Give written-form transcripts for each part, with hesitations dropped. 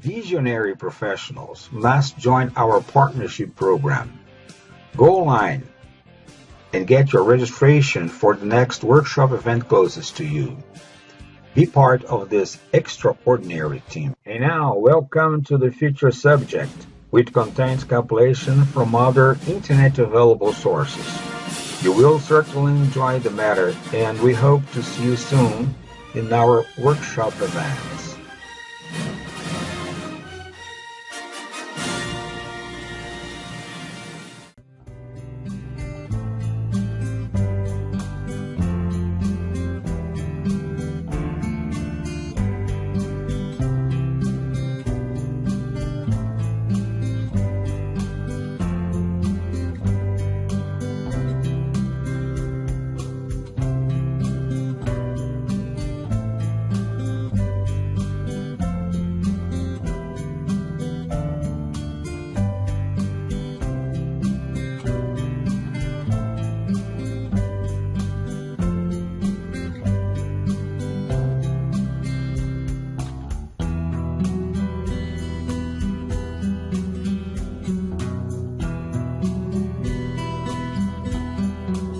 Visionary professionals must join our partnership program. Go online and get your registration for the next workshop event closest to you. Be part of this extraordinary team. And now, welcome to the feature subject, which contains calculation from other internet available sources. You will certainly enjoy the matter, and we hope to see you soon in our workshop events.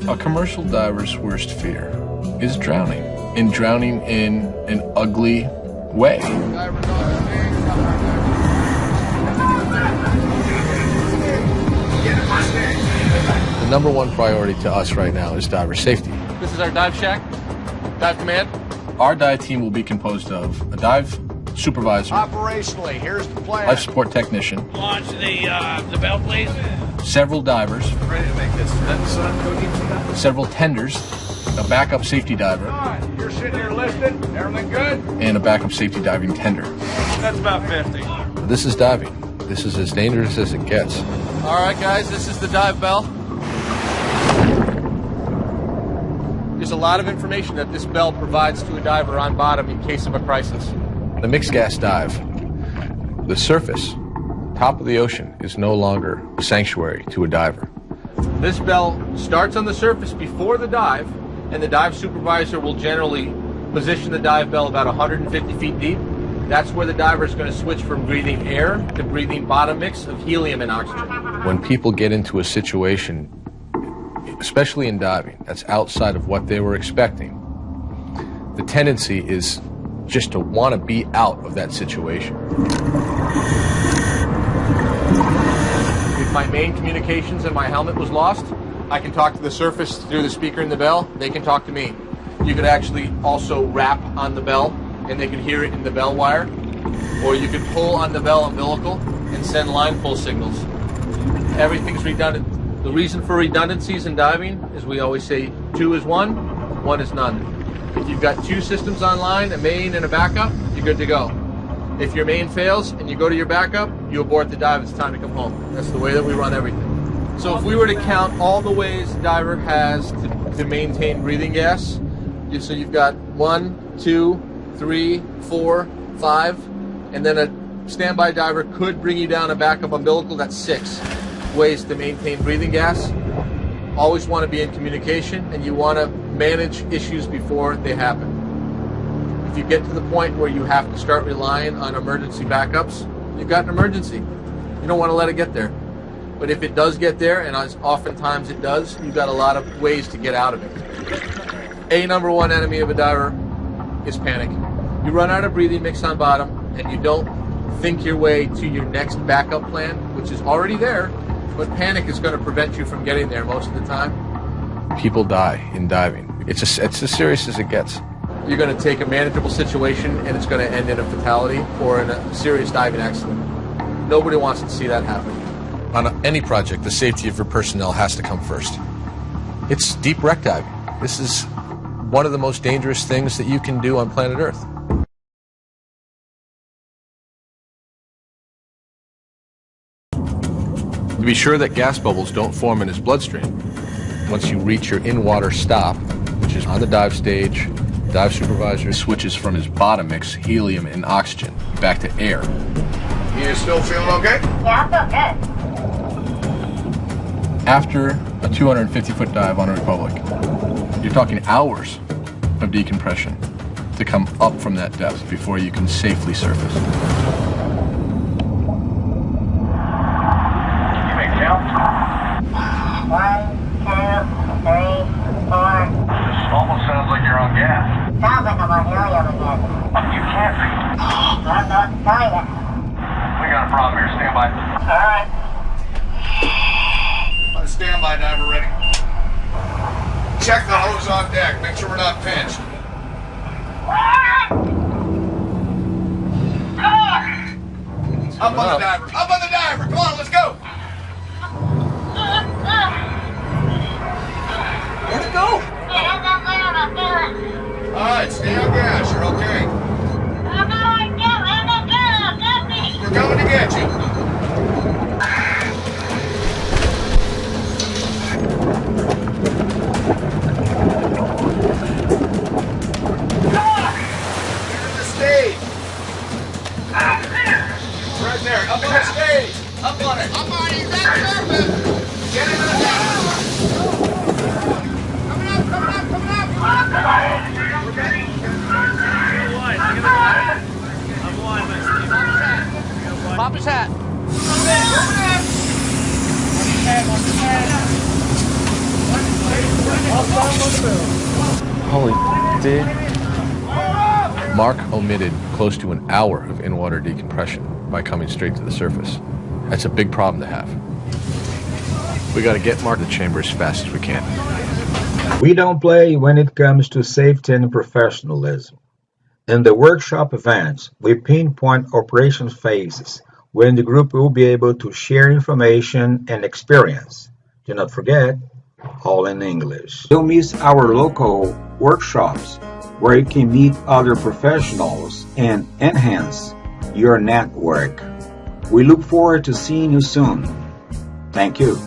A commercial diver's worst fear is drowning, and drowning in an ugly way. The number one priority to us right now is diver safety. This is our dive shack, dive command. Our dive team will be composed of a dive supervisor, Operationally, here's the plan. life support technician, Launch the bell, please. several divers, Ready to make this. several tenders, a backup safety diver, You're sitting here listening. Everything good? and a backup safety diving tender. That's about 50. This is diving. This is as dangerous as it gets. All right, guys, this is the dive bell. There's a lot of information that this bell provides to a diver on bottom in case of a crisis. The mixed gas dive, the surface, top of the ocean, is no longer a sanctuary to a diver. This bell starts on the surface before the dive, and the dive supervisor will generally position the dive bell about 150 feet deep. That's where the diver is going to switch from breathing air to breathing bottom mix of helium and oxygen. When people get into a situation, especially in diving, that's outside of what they were expecting, the tendency is just to want to be out of that situation. If my main communications and my helmet was lost, I can talk to the surface through the speaker in the bell. They can talk to me. You could actually also rap on the bell, and they can hear it in the bell wire. Or you could pull on the bell umbilical and send line pull signals. Everything's redundant. The reason for redundancies in diving is we always say 2 is 1, 1 is none. If you've got 2 systems online, a main and a backup, you're good to go. If your main fails and you go to your backup, you abort the dive, it's time to come home. That's the way that we run everything. So if we were to count all the ways a diver has to maintain breathing gas, so you've got 1, 2, 3, 4, 5, and then a standby diver could bring you down a backup umbilical, that's 6 ways to maintain breathing gas. Always want to be in communication, and you want to manage issues before they happen. If you get to the point where you have to start relying on emergency backups, you've got an emergency. You don't want to let it get there. But if it does get there, and as oftentimes it does, you've got a lot of ways to get out of it. A number one enemy of a diver is panic. You run out of breathing mix on bottom, and you don't think your way to your next backup plan, which is already there, but panic is going to prevent you from getting there most of the time. People die in diving. It's as serious as it gets. You're going to take a manageable situation and it's going to end in a fatality or in a serious diving accident. Nobody wants to see that happen. On any project, the safety of your personnel has to come first. It's deep wreck diving. This is one of the most dangerous things that you can do on planet Earth. To be sure that gas bubbles don't form in his bloodstream, once you reach your in-water stop, which is on the dive stage, dive supervisor switches from his bottom mix, helium and oxygen, back to air. You still feeling okay? Yeah, I feel good. After a 250-foot dive on a Republic, you're talking hours of decompression to come up from that depth before you can safely surface. I'm not fine. We got a problem here. Stand by. Alright. On standby, diver ready. Check the hose on deck. Make sure we're not pinched. Up on the diver. Up on the diver. Come on, let's go. Where'd it go? All right, stay on gas. You're okay. We're coming to get you. You're in the stage. Right there, up on the stage. Up on it. Up on it. He's at the surface. Get into the dive. Coming up, coming up, coming up. Pop his hat. Holy dude. Mark omitted close to an hour of in-water decompression by coming straight to the surface. That's a big problem to have. We got to get Mark to the chamber as fast as we can. We don't play when it comes to safety and professionalism. In the workshop events, we pinpoint operation phases when the group will be able to share information and experience. Do not forget, all in English. Don't miss our local workshops where you can meet other professionals and enhance your network. We look forward to seeing you soon. Thank you.